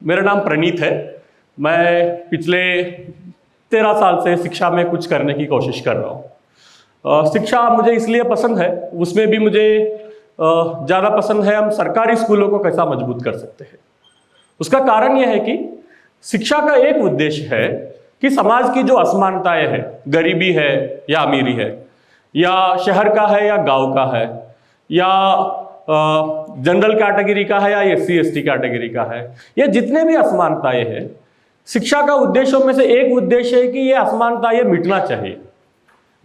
मेरा नाम प्रणीत है। मैं पिछले 13 साल से शिक्षा में कुछ करने की कोशिश कर रहा हूँ। शिक्षा मुझे इसलिए पसंद है, उसमें भी मुझे ज़्यादा पसंद है हम सरकारी स्कूलों को कैसा मजबूत कर सकते हैं। उसका कारण यह है कि शिक्षा का एक उद्देश्य है कि समाज की जो असमानताएं हैं, गरीबी है या अमीरी है, या शहर का है या गांव का है, या जनरल कैटेगरी का है या एससी एसटी कैटेगरी का है, ये जितने भी असमानताएं हैं, शिक्षा का उद्देश्यों में से एक उद्देश्य है कि ये असमानताएं मिटना चाहिए।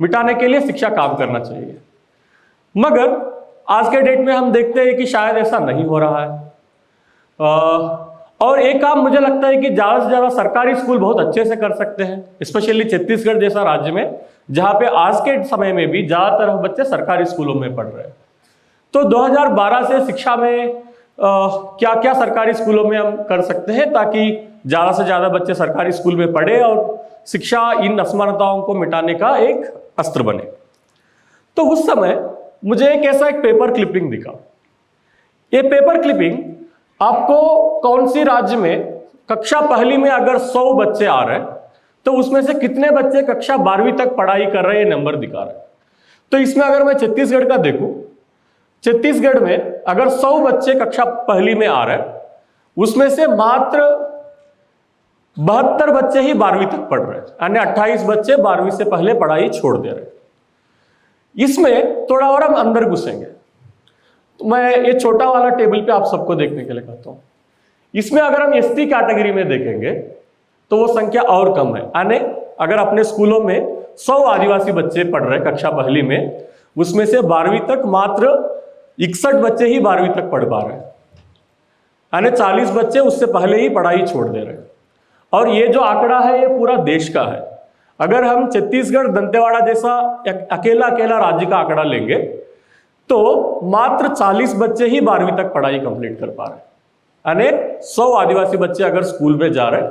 मिटाने के लिए शिक्षा काम करना चाहिए। मगर आज के डेट में हम देखते हैं कि शायद ऐसा नहीं हो रहा है। और एक काम मुझे लगता है कि ज़्यादा से ज़्यादा सरकारी स्कूल बहुत अच्छे से कर सकते हैं, स्पेशली छत्तीसगढ़ जैसा राज्य में, जहाँ पे आज के समय में भी ज़्यादातर बच्चे सरकारी स्कूलों में पढ़ रहे हैं। तो 2012 से शिक्षा में क्या क्या सरकारी स्कूलों में हम कर सकते हैं ताकि ज़्यादा से ज़्यादा बच्चे सरकारी स्कूल में पढ़े और शिक्षा इन असमानताओं को मिटाने का एक अस्त्र बने। तो उस समय मुझे एक पेपर क्लिपिंग दिखा। ये पेपर क्लिपिंग आपको कौन सी राज्य में कक्षा पहली में अगर 100 बच्चे आ रहे हैं तो उसमें से कितने बच्चे कक्षा 12वीं तक पढ़ाई कर रहे हैं, ये नंबर दिखा रहा है। तो इसमें अगर मैं छत्तीसगढ़ का देखूं, छत्तीसगढ़ में अगर 100 बच्चे कक्षा पहली में आ रहे हैं, उसमें से मात्र 72 बच्चे ही 12वीं तक पढ़ रहे हैं, यानी 28 बच्चे 12वीं से पहले पढ़ाई छोड़ दे रहे हैं। इसमें थोड़ा और हम अंदर घुसेंगे तो मैं ये छोटा वाला टेबल पे आप सबको देखने के लिए कहता हूं। इसमें अगर हम एसटी कैटेगरी में देखेंगे तो वो संख्या और कम है, यानी अगर अपने स्कूलों में 100 आदिवासी बच्चे पढ़ रहे हैं कक्षा पहली में, उसमें से 12वीं तक मात्र 61 बच्चे ही 12वीं तक पढ़ पा रहे हैं, यानी 40 बच्चे उससे पहले ही पढ़ाई छोड़ दे रहे हैं। और ये जो आंकड़ा है ये पूरा देश का है। अगर हम छत्तीसगढ़ दंतेवाड़ा जैसा अकेला राज्य का आंकड़ा लेंगे तो मात्र 40 बच्चे ही 12वीं तक पढ़ाई कंप्लीट कर पा रहे हैं, यानी 100 आदिवासी बच्चे अगर स्कूल में जा रहे हैं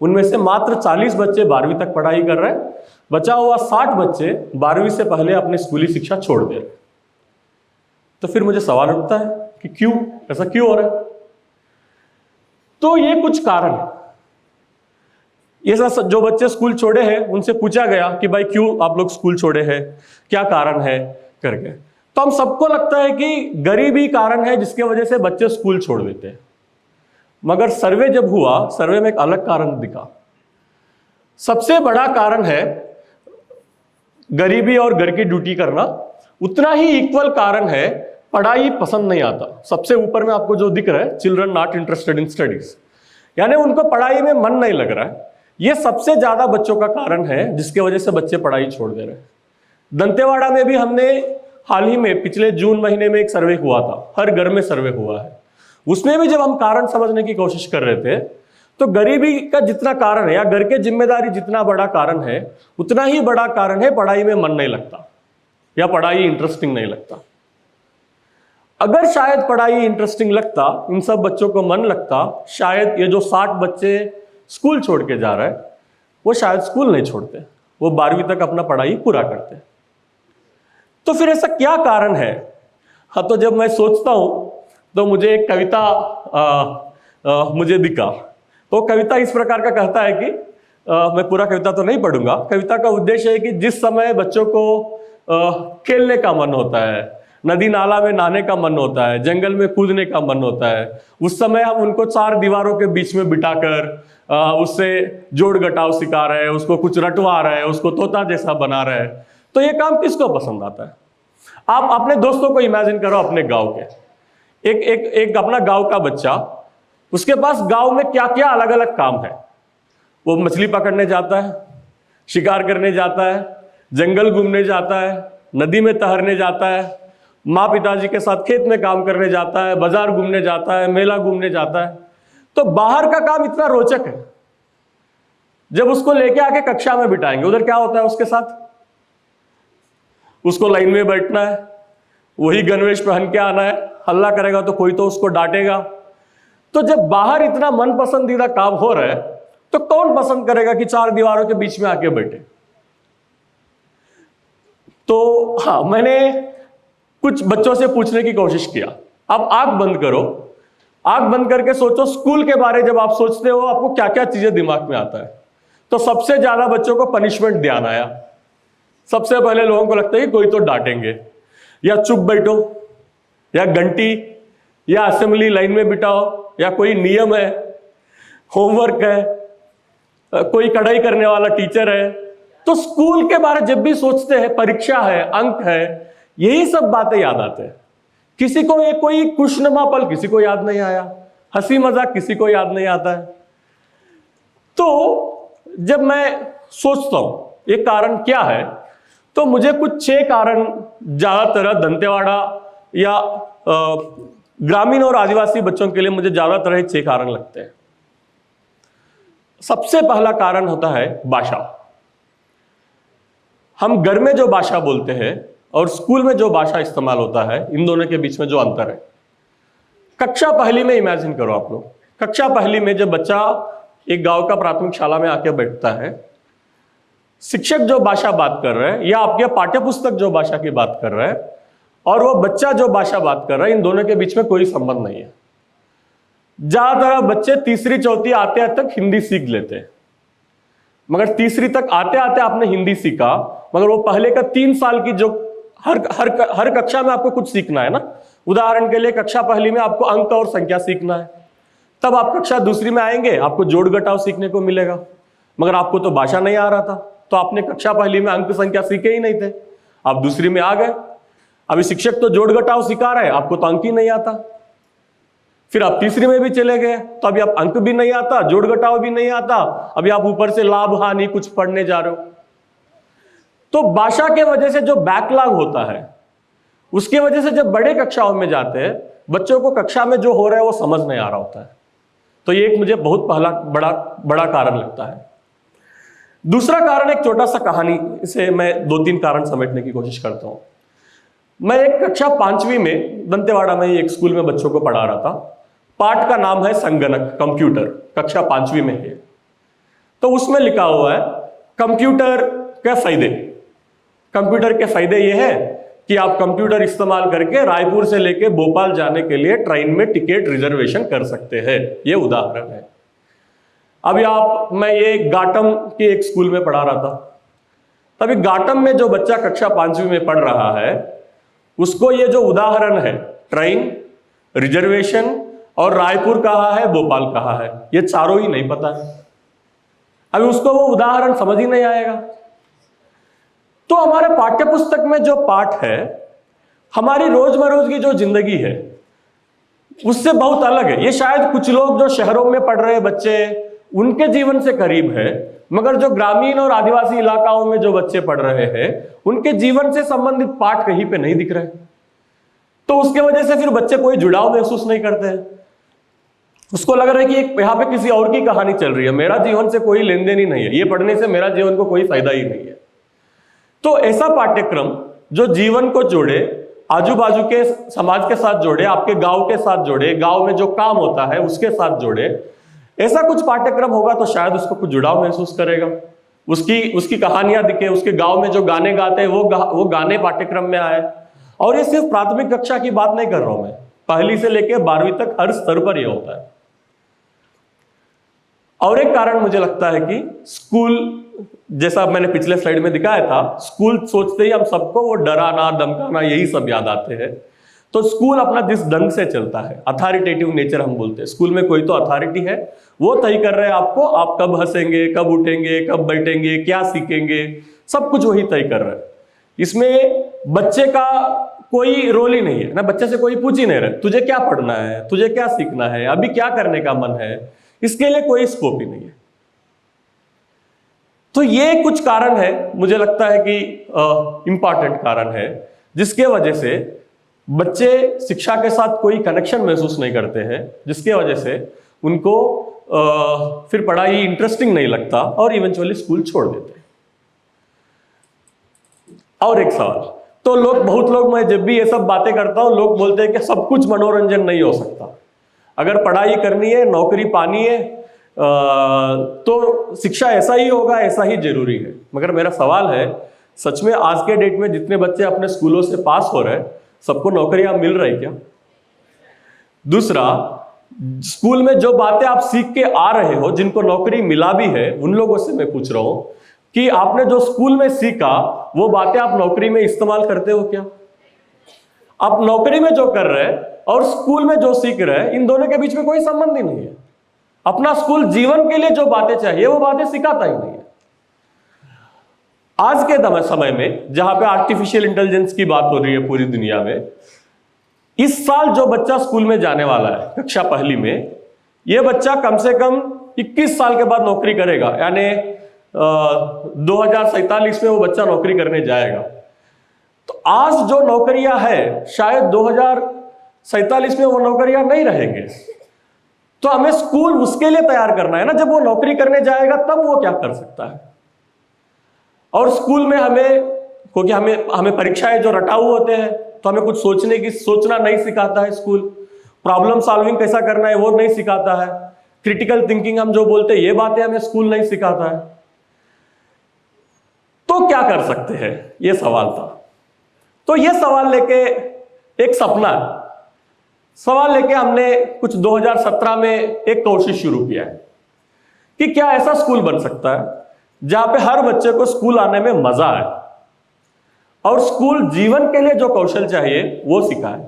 उनमें से मात्र 40 बच्चे 12वीं तक पढ़ाई कर रहे हैं, बचा हुआ 60 बच्चे 12वीं से पहले अपनी स्कूली शिक्षा छोड़ दे रहे हैं। तो फिर मुझे सवाल उठता है कि क्यों, ऐसा क्यों हो रहा है? तो ये कुछ कारण है। ये जो बच्चे स्कूल छोड़े हैं उनसे पूछा गया कि भाई क्यों आप लोग स्कूल छोड़े हैं, क्या कारण है करके, तो हम सबको लगता है कि गरीबी कारण है जिसके वजह से बच्चे स्कूल छोड़ देते हैं। मगर सर्वे जब हुआ, सर्वे में एक अलग कारण दिखा। सबसे बड़ा कारण है गरीबी और घर की ड्यूटी करना, उतना ही इक्वल कारण है पढ़ाई पसंद नहीं आता। सबसे ऊपर में आपको जो दिख रहा है, children not interested in studies, यानी उनको पढ़ाई में मन नहीं लग रहा है। ये सबसे ज्यादा बच्चों का कारण है जिसके वजह से बच्चे पढ़ाई छोड़ दे रहे हैं। दंतेवाड़ा में भी हमने हाल ही में पिछले जून महीने में एक सर्वे हुआ था, हर घर में सर्वे हुआ है। उसमें भी जब हम कारण समझने की कोशिश कर रहे थे तो गरीबी का जितना कारण है या घर के जिम्मेदारी जितना बड़ा कारण है, उतना ही बड़ा कारण है पढ़ाई में मन नहीं लगता या पढ़ाई इंटरेस्टिंग नहीं लगता। अगर शायद पढ़ाई इंटरेस्टिंग लगता, इन सब बच्चों को मन लगता, शायद ये जो 60 बच्चे स्कूल छोड़ के जा रहे हैं वो शायद स्कूल नहीं छोड़ते, वो 12वीं तक अपना पढ़ाई पूरा करते। तो फिर ऐसा क्या कारण है? हाँ, तो जब मैं सोचता हूं तो मुझे एक कविता मुझे दिखा। तो कविता इस प्रकार का कहता है कि मैं पूरा कविता तो नहीं पढ़ूंगा। कविता का उद्देश्य है कि जिस समय बच्चों को खेलने का मन होता है, नदी नाला में नहाने का मन होता है, जंगल में कूदने का मन होता है, उस समय हम उनको 4 दीवारों के बीच में बिठाकर उससे जोड़ घटाव सिखा रहे हैं, उसको कुछ रटवा रहे हैं, उसको तोता जैसा बना रहे हैं। तो ये काम किसको पसंद आता है? आप अपने दोस्तों को इमेजिन करो, अपने गांव के एक अपना गांव का बच्चा, उसके पास गांव में क्या क्या अलग अलग काम है। वो मछली पकड़ने जाता है, शिकार करने जाता है, जंगल घूमने जाता है, नदी में तैरने जाता है, माँ पिताजी के साथ खेत में काम करने जाता है, बाजार घूमने जाता है, मेला घूमने जाता है। तो बाहर का काम इतना रोचक है, जब उसको लेके आके कक्षा में बिठाएंगे, उधर क्या होता है उसके साथ? उसको लाइन में बैठना है, वही गणवेश पहन के आना है, हल्ला करेगा तो कोई तो उसको डांटेगा। तो जब बाहर इतना मन पसंदीदा काम हो रहा है तो कौन पसंद करेगा कि 4 दीवारों के बीच में आके बैठे? तो हाँ, मैंने कुछ बच्चों से पूछने की कोशिश किया। अब आंख बंद करो, आंख बंद करके सोचो, स्कूल के बारे जब आप सोचते हो आपको क्या क्या चीजें दिमाग में आता है। तो सबसे ज्यादा बच्चों को पनिशमेंट ध्यान आया। सबसे पहले लोगों को लगता है कि कोई तो डांटेंगे, या चुप बैठो, या घंटी, या असेंबली लाइन में बिठाओ, या कोई नियम है, होमवर्क है, कोई कढ़ाई करने वाला टीचर है। तो स्कूल के बारे जब भी सोचते हैं, परीक्षा है, अंक है, यही सब बातें याद आते हैं। किसी को ये कोई खुशनुमा पल किसी को याद नहीं आया, हंसी मजाक किसी को याद नहीं आता है। तो जब मैं सोचता हूं ये कारण क्या है, तो मुझे कुछ 6 कारण ज्यादातर दंतेवाड़ा या ग्रामीण और आदिवासी बच्चों के लिए मुझे ज्यादातर 6 कारण लगते हैं। सबसे पहला कारण होता है भाषा। हम घर में जो भाषा बोलते हैं और स्कूल में जो भाषा इस्तेमाल होता है, इन दोनों के बीच में जो अंतर है। कक्षा पहली में इमेजिन करो आप लोग, कक्षा पहली में जब बच्चा एक गांव का प्राथमिक शाला में आके बैठता है, शिक्षक जो भाषा बात कर रहे हैं या आपके पाठ्यपुस्तक जो भाषा की बात कर रहा है और वो बच्चा जो भाषा बात कर रहा है, इन दोनों के बीच में कोई संबंध नहीं है। ज्यादातर बच्चे तीसरी चौथी आते तक हिंदी सीख लेते हैं, मगर तीसरी तक आते आते आपने हिंदी सीखा, मगर वो पहले का 3 साल की जो हर कक्षा में आपको कुछ सीखना है ना। उदाहरण के लिए कक्षा पहली में आपको अंक और संख्या सीखना है, तब आप कक्षा दूसरी में आएंगे आपको जोड़ घटाव सीखने को मिलेगा, मगर आपको तो भाषा नहीं आ रहा था, तो आपने कक्षा पहली में अंक संख्या सीखे ही नहीं थे, आप दूसरी में आ गए। अभी शिक्षक तो जोड़ घटाव सिखा रहे हैं, आपको तो अंक ही नहीं आता। फिर आप तीसरी में भी चले गए, तो अभी आप अंक भी नहीं आता, जोड़ घटाव भी नहीं आता, अभी आप ऊपर से लाभ हानि कुछ पढ़ने जा रहे हो। तो भाषा के वजह से जो बैकलॉग होता है, उसकी वजह से जब बड़े कक्षाओं में जाते हैं बच्चों को कक्षा में जो हो रहा है वो समझ नहीं आ रहा होता है। तो ये एक मुझे बहुत पहला बड़ा कारण लगता है। दूसरा कारण एक छोटा सा कहानी से मैं 2-3 कारण समेटने की कोशिश करता हूं। मैं एक कक्षा 5वीं में दंतेवाड़ा में एक स्कूल में बच्चों को पढ़ा रहा था। पाठ का नाम है संगणक, कंप्यूटर, कक्षा 5वीं में है। तो उसमें लिखा हुआ है कंप्यूटर के फायदे। कंप्यूटर के फायदे ये है कि आप कंप्यूटर इस्तेमाल करके रायपुर से लेके भोपाल जाने के लिए ट्रेन में टिकट रिजर्वेशन कर सकते हैं। ये उदाहरण है। अभी मैं ये गाटम के एक स्कूल में पढ़ा रहा था। तभी गाटम में जो बच्चा कक्षा 5वीं में पढ़ रहा है उसको ये जो उदाहरण है, ट्रेन, रिजर्वेशन और रायपुर कहाँ है, भोपाल कहाँ है, ये चारों ही नहीं पता है। अभी उसको वो उदाहरण समझ ही नहीं आएगा। तो हमारे पाठ्यपुस्तक में जो पाठ है, हमारी रोजमर्रा की जो जिंदगी है उससे बहुत अलग है। ये शायद कुछ लोग जो शहरों में पढ़ रहे बच्चे उनके जीवन से करीब है, मगर जो ग्रामीण और आदिवासी इलाकाओं में जो बच्चे पढ़ रहे हैं उनके जीवन से संबंधित पाठ कहीं पे नहीं दिख रहे। तो उसके वजह से फिर बच्चे कोई जुड़ाव महसूस नहीं करते हैं। उसको लग रहा है कि यहाँ पे किसी और की कहानी चल रही है, मेरा जीवन से कोई लेन देन ही नहीं है, ये पढ़ने से मेरा जीवन को कोई फायदा ही नहीं है। तो ऐसा पाठ्यक्रम जो जीवन को जोड़े, आजू बाजू के समाज के साथ जोड़े, आपके गांव के साथ जोड़े, गांव में जो काम होता है उसके साथ जोड़े, ऐसा कुछ पाठ्यक्रम होगा तो शायद उसको कुछ जुड़ाव महसूस करेगा। उसकी कहानियां दिखे, उसके गांव में जो गाने गाते हैं वो गाने पाठ्यक्रम में आए। और ये सिर्फ प्राथमिक कक्षा की बात नहीं कर रहा हूं मैं, पहली से लेकर 12वीं तक हर स्तर पर यह होता है। और एक कारण मुझे लगता है कि स्कूल, जैसा मैंने पिछले स्लाइड में दिखाया था, स्कूल सोचते ही हम सबको वो डराना धमकाना यही सब याद आते हैं। तो स्कूल अपना जिस ढंग से चलता है, अथॉरिटेटिव नेचर हम बोलते हैं, स्कूल में कोई तो अथॉरिटी है, वो तय कर रहे हैं आपको, आप कब हंसेंगे, कब उठेंगे, कब बैठेंगे, क्या सीखेंगे, सब कुछ वही तय कर रहे हैं। इसमें बच्चे का कोई रोल ही नहीं है ना, बच्चे से कोई पूछ ही नहीं रहे तुझे क्या पढ़ना है, तुझे क्या सीखना है, अभी क्या करने का मन है, इसके लिए कोई स्कोप ही नहीं है। तो ये कुछ कारण है, मुझे लगता है कि इंपॉर्टेंट कारण है, जिसके वजह से बच्चे शिक्षा के साथ कोई कनेक्शन महसूस नहीं करते हैं, जिसके वजह से उनको फिर पढ़ाई इंटरेस्टिंग नहीं लगता और इवेंचुअली स्कूल छोड़ देते हैं। और एक सवाल, तो बहुत लोग, मैं जब भी ये सब बातें करता हूं, लोग बोलते हैं कि सब कुछ मनोरंजन नहीं हो सकता, अगर पढ़ाई करनी है, नौकरी पानी है, तो शिक्षा ऐसा ही होगा, ऐसा ही जरूरी है। मगर मेरा सवाल है, सच में आज के डेट में जितने बच्चे अपने स्कूलों से पास हो रहे हैं सबको नौकरियां मिल रही क्या? दूसरा, स्कूल में जो बातें आप सीख के आ रहे हो, जिनको नौकरी मिला भी है, उन लोगों से मैं पूछ रहा हूं कि आपने जो स्कूल में सीखा वो बातें आप नौकरी में इस्तेमाल करते हो क्या? आप नौकरी में जो कर रहे हैं और स्कूल में जो सीख रहे हैं, इन दोनों के बीच में कोई संबंध ही नहीं है। अपना स्कूल जीवन के लिए जो बातें चाहिए वो बातें सिखाता ही नहीं है। आज के समय में जहां पे आर्टिफिशियल इंटेलिजेंस की बात हो रही है पूरी दुनिया में, इस साल जो बच्चा स्कूल में जाने वाला है कक्षा पहली में, यह बच्चा कम से कम 21 साल के बाद नौकरी करेगा, यानी 2047 में वो बच्चा नौकरी करने जाएगा। तो आज जो नौकरियां है शायद 2047 में वो नौकरियां नहीं रहेंगे। तो हमें स्कूल उसके लिए तैयार करना है ना, जब वो नौकरी करने जाएगा तब वो क्या कर सकता है। और स्कूल में क्योंकि हमें परीक्षाएं जो रटाऊ होते हैं, तो हमें कुछ सोचना नहीं सिखाता है स्कूल। प्रॉब्लम सॉल्विंग कैसा करना है वो नहीं सिखाता है। क्रिटिकल थिंकिंग हम जो बोलते हैं, ये बातें हमें स्कूल नहीं सिखाता है। तो क्या कर सकते हैं, ये सवाल था। तो ये सवाल लेके एक सवाल लेके हमने कुछ 2017 में एक कोशिश शुरू किया है कि क्या ऐसा स्कूल बन सकता है जहां पे हर बच्चे को स्कूल आने में मजा आए और स्कूल जीवन के लिए जो कौशल चाहिए वो सिखाए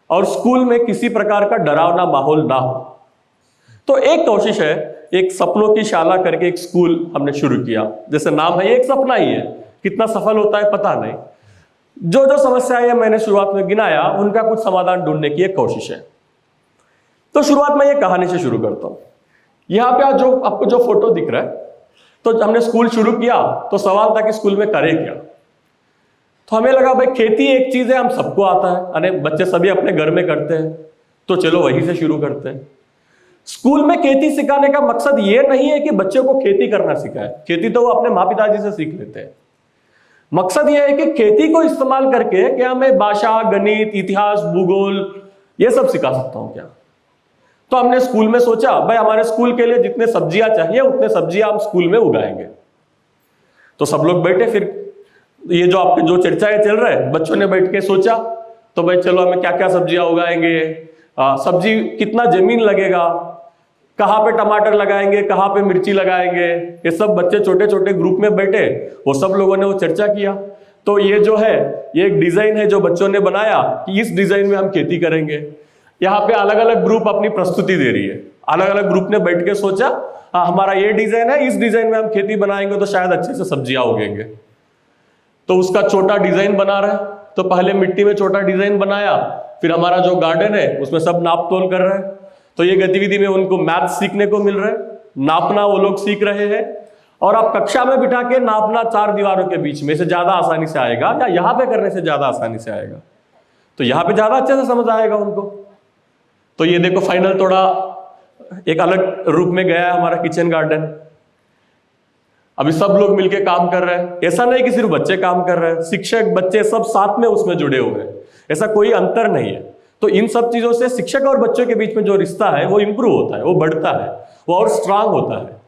और स्कूल में किसी प्रकार का डरावना माहौल ना हो। तो एक कोशिश है, एक सपनों की शाला करके एक स्कूल हमने शुरू किया। जैसे नाम है, एक सपना ही है, कितना सफल होता है पता नहीं। जो जो समस्याएं मैंने शुरुआत में गिनाया, उनका कुछ समाधान ढूंढने की एक कोशिश है। तो शुरुआत में एक कहानी से शुरू करता हूं। यहां पे आपको जो फोटो दिख रहा है, तो हमने स्कूल शुरू किया तो सवाल था कि स्कूल में करें क्या। तो हमें लगा भाई खेती एक चीज है, हम सबको आता है, अरे बच्चे सभी अपने घर में करते हैं, तो चलो वहीं से शुरू करते हैं। स्कूल में खेती सिखाने का मकसद ये नहीं है कि बच्चों को खेती करना सिखाए, खेती तो वो अपने माँ पिताजी से सीख लेते हैं। मकसद यह है कि खेती को इस्तेमाल करके क्या मैं भाषा, गणित, इतिहास, भूगोल ये सब सिखा सकता हूं क्या। तो हमने स्कूल में सोचा भाई हमारे स्कूल के लिए जितने सब्जियां चाहिए उतने सब्जियां हम स्कूल में उगाएंगे। तो सब लोग बैठे, फिर ये जो आपके जो चर्चाएं चल रहे हैं, बच्चों ने बैठ के सोचा तो भाई चलो हमें क्या क्या सब्जियां उगाएंगे, सब्जी कितना जमीन लगेगा, कहाँ पे टमाटर लगाएंगे, कहाँ पे मिर्ची लगाएंगे, ये सब बच्चे छोटे छोटे ग्रुप में बैठे, वो सब लोगों ने वो चर्चा किया। तो ये जो है, ये एक डिजाइन है जो बच्चों ने बनाया कि इस डिजाइन में हम खेती करेंगे। यहाँ पे अलग अलग ग्रुप अपनी प्रस्तुति दे रही है, अलग अलग ग्रुप ने बैठ के सोचा हाँ हमारा ये डिजाइन है, इस डिजाइन में हम खेती बनाएंगे तो शायद अच्छे से सब्जियां उगेंगे। तो उसका छोटा डिजाइन बना रहे, तो पहले मिट्टी में छोटा डिजाइन बनाया, फिर हमारा जो गार्डन है उसमें सब नाप तोल कर रहे हैं। तो ये गतिविधि में उनको मैथ सीखने को मिल रहा है, नापना वो लोग सीख रहे हैं। और आप कक्षा में बिठा के नापना 4 दीवारों के बीच में से ज्यादा आसानी से आएगा या यहाँ पे करने से ज्यादा आसानी से आएगा, तो यहाँ पे ज्यादा अच्छे से समझ आएगा उनको। तो ये देखो फाइनल थोड़ा एक अलग रूप में गया है हमारा किचन गार्डन। अभी सब लोग मिलके काम कर रहे हैं, ऐसा नहीं कि सिर्फ बच्चे काम कर रहे हैं, शिक्षक बच्चे सब साथ में उसमें जुड़े हुए हैं, ऐसा कोई अंतर नहीं है। तो इन सब चीजों से शिक्षक और बच्चों के बीच में जो रिश्ता है वो इंप्रूव होता है, वो बढ़ता है, वो और स्ट्रांग होता है।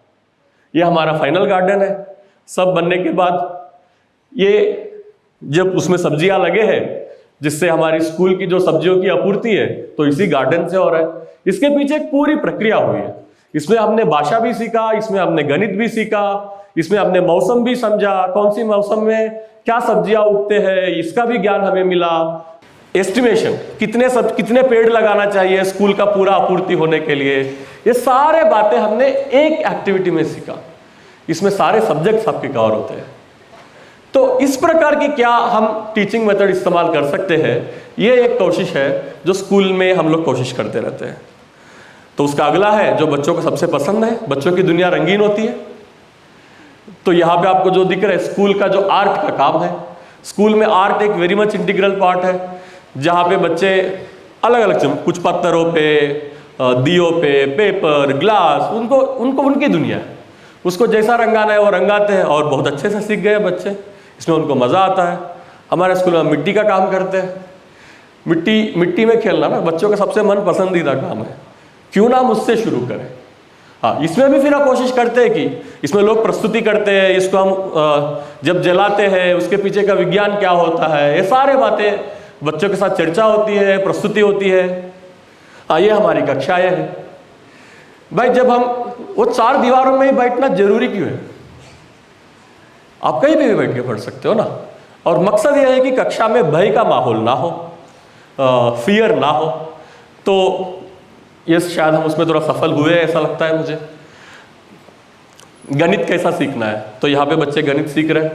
ये हमारा फाइनल गार्डन है। सब बनने के बाद ये जब उसमें सब्जियां लगे हैं, जिससे हमारी स्कूल की जो सब्जियों की आपूर्ति है तो इसी गार्डन से हो रहा है। इसके पीछे एक पूरी प्रक्रिया हुई है। इसमें हमने भाषा भी सीखा, इसमें हमने गणित भी सीखा, इसमें हमने मौसम भी समझा, कौन सी मौसम में क्या सब्जियां उगते हैं इसका भी ज्ञान हमें मिला। एस्टिमेशन कितने पेड़ लगाना चाहिए स्कूल का पूरा आपूर्ति होने के लिए, ये सारे बातें हमने एक एक्टिविटी में सीखा। इसमें सारे सब्जेक्ट्स आपके कवर होते हैं। तो इस प्रकार की क्या हम टीचिंग मेथड इस्तेमाल कर सकते हैं, ये एक कोशिश है जो स्कूल में हम लोग कोशिश करते रहते हैं। तो उसका अगला है जो बच्चों को सबसे पसंद है, बच्चों की दुनिया रंगीन होती है। तो यहाँ पे आपको जो दिख रहा है स्कूल का जो आर्ट का काम है। स्कूल में आर्ट एक वेरी मच इंटीग्रल पार्ट है, जहाँ पे बच्चे अलग अलग कुछ पत्थरों पे, दियों पे, पेपर, ग्लास, उनको उनकी दुनिया है, उसको जैसा रंगाना है वो रंगाते हैं और बहुत अच्छे से सीख गए बच्चे, इसमें उनको मज़ा आता है। हमारे स्कूल में मिट्टी का काम करते हैं, मिट्टी में खेलना ना बच्चों का सबसे मन पसंदीदा काम है, क्यों ना हम उससे शुरू करें। हाँ, इसमें भी फिर हम कोशिश करते हैं कि इसमें लोग प्रस्तुति करते हैं, इसको हम जब जलाते हैं उसके पीछे का विज्ञान क्या होता है, ये सारे बातें बच्चों के साथ चर्चा होती है, प्रस्तुति होती है। हाँ, ये हमारी कक्षाएं हैं भाई। जब हम वो 4 दीवारों में ही बैठना जरूरी क्यों है? आप कहीं पे भी बैठ के पढ़ सकते हो ना। और मकसद यह है कि कक्षा में भय का माहौल ना हो, फियर ना हो। तो ये शायद हम उसमें थोड़ा सफल हुए ऐसा लगता है मुझे। गणित कैसा सीखना है, तो यहाँ पे बच्चे गणित सीख रहे हैं,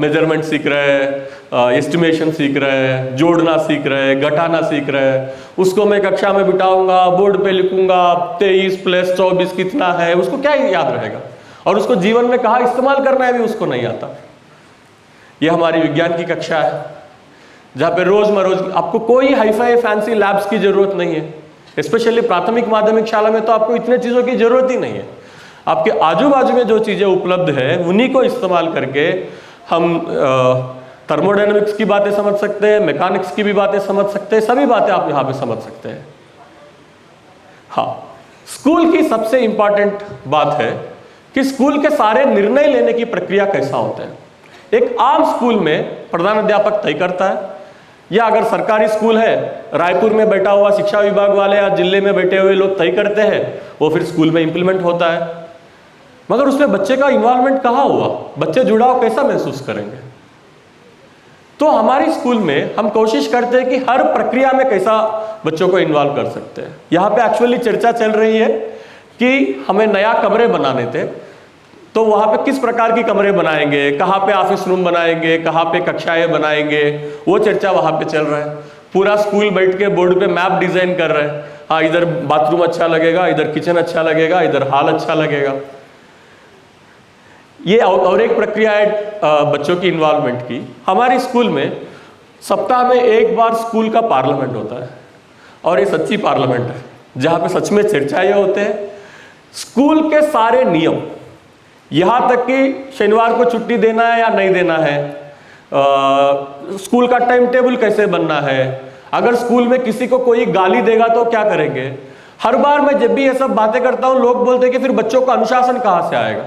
मेजरमेंट सीख रहे हैं, एस्टिमेशन सीख रहे हैं, जोड़ना सीख रहे हैं, घटाना सीख रहे हैं। उसको मैं कक्षा में बिठाऊंगा, बोर्ड पे लिखूंगा 23 + 24 कितना है, उसको क्या याद रहेगा? और उसको जीवन में कहाँ इस्तेमाल करना है भी उसको नहीं आता। ये हमारी विज्ञान की कक्षा है, जहाँ पे रोज आपको कोई हाईफाई फैंसी लैब्स की जरूरत नहीं है। स्पेशली प्राथमिक माध्यमिक शाला में तो आपको इतने चीजों की जरूरत ही नहीं है। आपके आजू बाजू में जो चीजें उपलब्ध है उन्हीं को इस्तेमाल करके हम थर्मोडायनेमिक्स की बातें समझ सकते हैं, मैकेनिक्स की भी बातें समझ सकते हैं, सभी बातें आप यहाँ पे समझ सकते हैं। हाँ, स्कूल की सबसे इंपॉर्टेंट बात है कि स्कूल के सारे निर्णय लेने की प्रक्रिया कैसा होता है। एक आम स्कूल में प्रधान अध्यापक तय करता है, या अगर सरकारी स्कूल है, रायपुर में बैठा हुआ शिक्षा विभाग वाले या जिले में बैठे हुए लोग तय करते हैं, वो फिर स्कूल में इंप्लीमेंट होता है। मगर उसमें बच्चे का इन्वॉल्वमेंट कहाँ हुआ? बच्चे जुड़ाव कैसा महसूस करेंगे? तो हमारी स्कूल में हम कोशिश करते हैं कि हर प्रक्रिया में कैसा बच्चों को इन्वॉल्व कर सकते हैं। यहाँ पे एक्चुअली चर्चा चल रही है कि हमें नया कमरे बनाने थे, तो वहाँ पे किस प्रकार की कमरे बनाएंगे, कहाँ पे ऑफिस रूम बनाएंगे, कहाँ पे कक्षाएं बनाएंगे, वो चर्चा वहाँ पे चल रहा है। पूरा स्कूल बैठ के बोर्ड पे मैप डिजाइन कर रहे हैं। हाँ, इधर बाथरूम अच्छा लगेगा, इधर किचन अच्छा लगेगा, इधर हॉल अच्छा लगेगा। ये और एक प्रक्रिया है बच्चों की इन्वॉल्वमेंट की। हमारे स्कूल में सप्ताह में एक बार स्कूल का पार्लियामेंट होता है, और ये सच्ची पार्लियामेंट है जहाँ पे सच में चर्चाएं होते हैं। स्कूल के सारे नियम, यहाँ तक कि शनिवार को छुट्टी देना है या नहीं देना है, स्कूल का टाइम टेबल कैसे बनना है, अगर स्कूल में किसी को कोई गाली देगा तो क्या करेंगे। हर बार मैं जब भी ये सब बातें करता हूँ, लोग बोलते हैं कि फिर बच्चों का अनुशासन कहाँ से आएगा।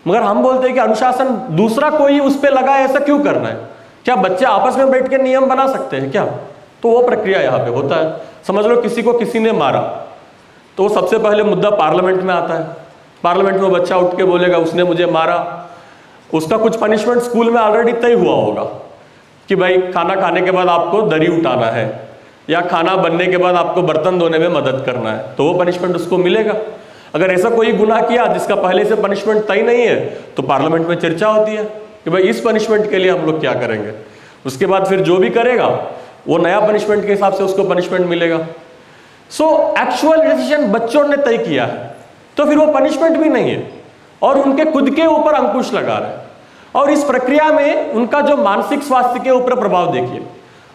मगर हम बोलते हैं कि अनुशासन दूसरा कोई उस पर लगा है, ऐसा क्यों करना है? क्या बच्चे आपस में बैठ के नियम बना सकते हैं क्या? तो वो प्रक्रिया यहाँ पे होता है। समझ लो किसी को किसी ने मारा, तो सबसे पहले मुद्दा पार्लियामेंट में आता है। पार्लियामेंट में बच्चा उठ के बोलेगा उसने मुझे मारा। उसका कुछ पनिशमेंट स्कूल में ऑलरेडी तय हुआ होगा कि भाई खाना खाने के बाद आपको दरी उठाना है, या खाना बनने के बाद आपको बर्तन धोने में मदद करना है, तो वो पनिशमेंट उसको मिलेगा। अगर ऐसा कोई गुनाह किया जिसका पहले से पनिशमेंट तय नहीं है, तो पार्लियामेंट में चर्चा होती है कि भाई इस पनिशमेंट के लिए हम लोग क्या करेंगे। उसके बाद फिर जो भी करेगा वो नया पनिशमेंट के हिसाब से उसको पनिशमेंट मिलेगा। सो एक्चुअल डिसीजन बच्चों ने तय किया है, तो फिर वो पनिशमेंट भी नहीं है, और उनके खुद के ऊपर अंकुश लगा रहे हैं। और इस प्रक्रिया में उनका जो मानसिक स्वास्थ्य के ऊपर प्रभाव देखिए।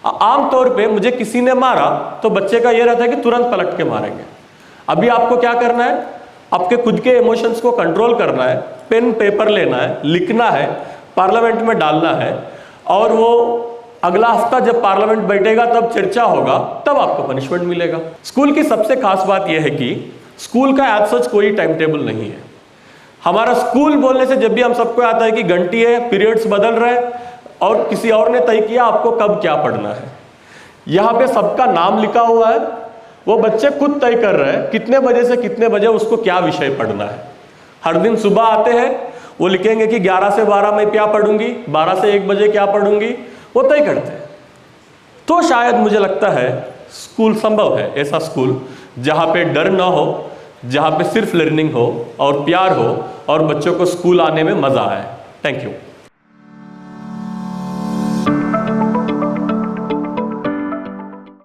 आमतौर पे मुझे किसी ने मारा तो बच्चे का यह रहता है कि तुरंत पलट के मारेंगे। अभी आपको क्या करना है? आपके खुद के इमोशंस को कंट्रोल करना है, पेन पेपर लेना है, लिखना है, पार्लियामेंट में डालना है, और वो अगला हफ्ता जब पार्लियामेंट बैठेगा तब चर्चा होगा, तब आपको पनिशमेंट मिलेगा। स्कूल की सबसे खास बात यह है कि स्कूल का एज सच कोई टाइम टेबल नहीं है। हमारा स्कूल बोलने से जब भी हम सबको आता है कि घंटी है, पीरियड्स बदल रहे हैं, और किसी और ने तय किया आपको कब क्या पढ़ना है। यहाँ पे सबका नाम लिखा हुआ है, वो बच्चे खुद तय कर रहे हैं कितने बजे से कितने बजे उसको क्या विषय पढ़ना है। हर दिन सुबह आते हैं, वो लिखेंगे कि 11 से 12 मैं क्या पढ़ूंगी, 12 से 1 बजे क्या पढ़ूंगी, वो तय करते हैं। तो शायद मुझे लगता है स्कूल संभव है, ऐसा स्कूल जहाँ पे डर ना हो, जहाँ पे सिर्फ लर्निंग हो और प्यार हो, और बच्चों को स्कूल आने में मजा आए। Thank you.